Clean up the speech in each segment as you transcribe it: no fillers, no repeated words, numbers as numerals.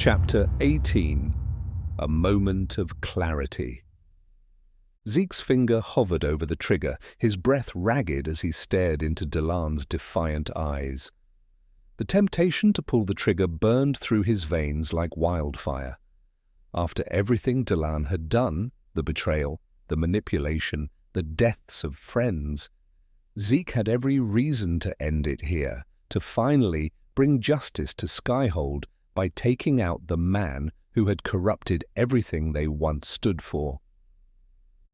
Chapter 18. A Moment of Clarity. Zeke's finger hovered over the trigger, his breath ragged as he stared into Delan's defiant eyes. The temptation to pull the trigger burned through his veins like wildfire. After everything Delan had done, the betrayal, the manipulation, the deaths of friends, Zeke had every reason to end it here, to finally bring justice to Skyhold by taking out the man who had corrupted everything they once stood for.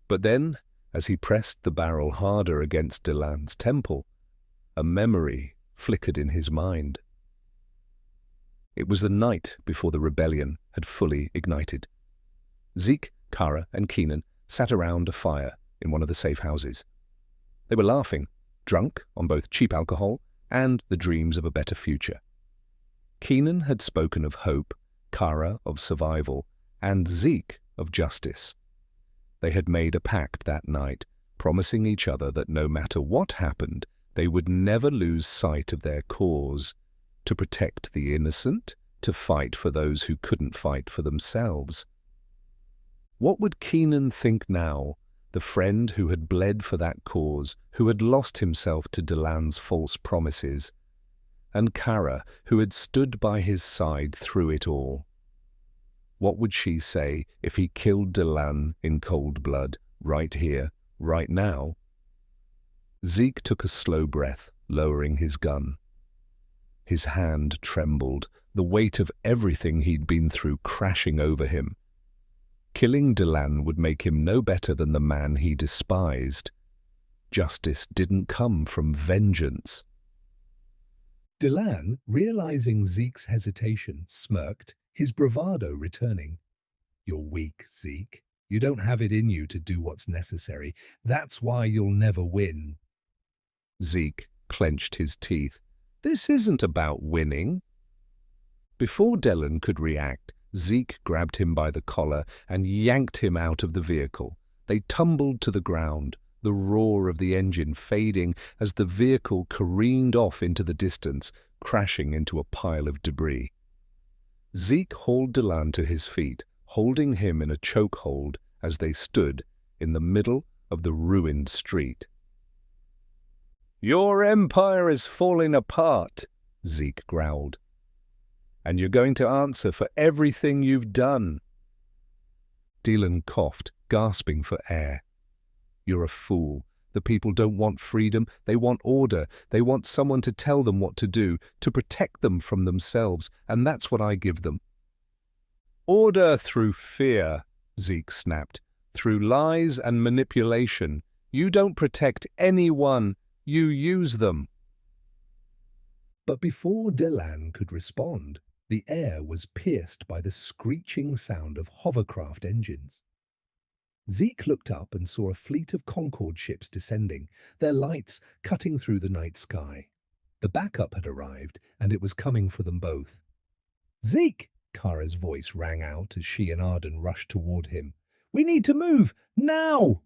But then, as he pressed the barrel harder against Delan's temple, a memory flickered in his mind. It was the night before the rebellion had fully ignited. Zeke, Kara, and Keenan sat around a fire in one of the safe houses. They were laughing, drunk on both cheap alcohol and the dreams of a better future. Keenan had spoken of hope, Kara of survival, and Zeke of justice. They had made a pact that night, promising each other that no matter what happened, they would never lose sight of their cause, to protect the innocent, to fight for those who couldn't fight for themselves. What would Keenan think now, the friend who had bled for that cause, who had lost himself to Delan's false promises, and Kara, who had stood by his side through it all? What would she say if he killed Delan in cold blood, right here, right now? Zeke took a slow breath, lowering his gun. His hand trembled, the weight of everything he'd been through crashing over him. Killing Delan would make him no better than the man he despised. Justice didn't come from vengeance. Delan, realizing Zeke's hesitation, smirked, his bravado returning. "You're weak, Zeke. You don't have it in you to do what's necessary. That's why you'll never win." Zeke clenched his teeth. This isn't about winning. Before Delan could react, Zeke grabbed him by the collar and yanked him out of the vehicle. They tumbled to the ground, the roar of the engine fading as the vehicle careened off into the distance, crashing into a pile of debris. Zeke hauled Delan to his feet, holding him in a chokehold as they stood in the middle of the ruined street. "Your empire is falling apart," Zeke growled. "And you're going to answer for everything you've done." Delan coughed, gasping for air. "You're a fool. The people don't want freedom. They want order. They want someone to tell them what to do, to protect them from themselves, and that's what I give them." "Order through fear," Zeke snapped. "Through lies and manipulation. You don't protect anyone. You use them." But before Delan could respond, the air was pierced by the screeching sound of hovercraft engines. Zeke looked up and saw a fleet of Concord ships descending, their lights cutting through the night sky. The backup had arrived, and it was coming for them both. "Zeke!" Kara's voice rang out as she and Arden rushed toward him. "We need to move, now!"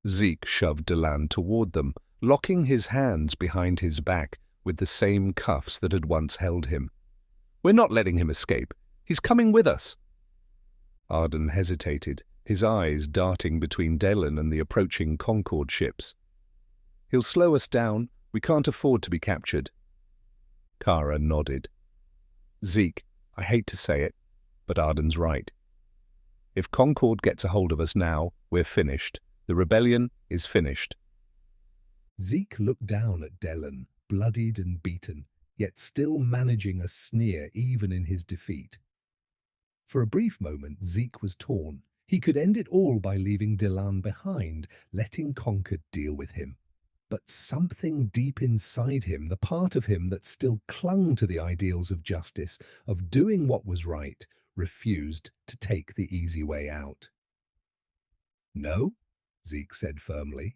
Zeke shoved Delan toward them, locking his hands behind his back with the same cuffs that had once held him. "We're not letting him escape. He's coming with us." Arden hesitated, his eyes darting between Delan and the approaching Concord ships. "He'll slow us down. We can't afford to be captured." Kara nodded. "Zeke, I hate to say it, but Arden's right. If Concord gets a hold of us now, we're finished. The rebellion is finished." Zeke looked down at Delan, bloodied and beaten, yet still managing a sneer even in his defeat. For a brief moment, Zeke was torn. He could end it all by leaving Delan behind, letting Concord deal with him. But something deep inside him, the part of him that still clung to the ideals of justice, of doing what was right, refused to take the easy way out. "No," Zeke said firmly.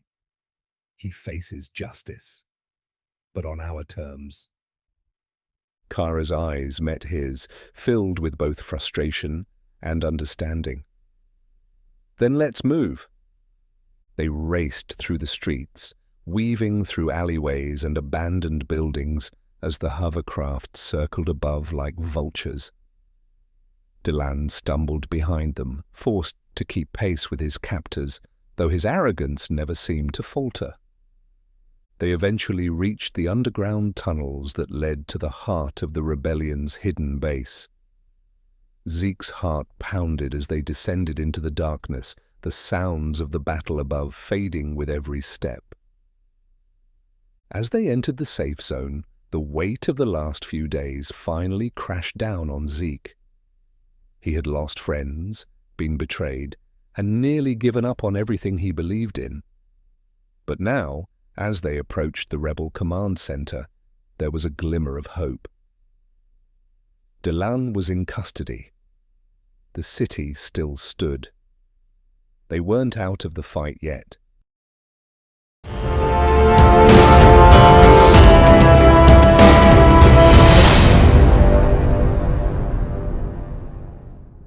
"He faces justice, but on our terms." Kara's eyes met his, filled with both frustration and understanding. "Then let's move." They raced through the streets, weaving through alleyways and abandoned buildings as the hovercraft circled above like vultures. Delan stumbled behind them, forced to keep pace with his captors, though his arrogance never seemed to falter. They eventually reached the underground tunnels that led to the heart of the rebellion's hidden base. Zeke's heart pounded as they descended into the darkness, the sounds of the battle above fading with every step. As they entered the safe zone, the weight of the last few days finally crashed down on Zeke. He had lost friends, been betrayed, and nearly given up on everything he believed in. But now, as they approached the rebel command center, there was a glimmer of hope. Delan was in custody. The city still stood. They weren't out of the fight yet,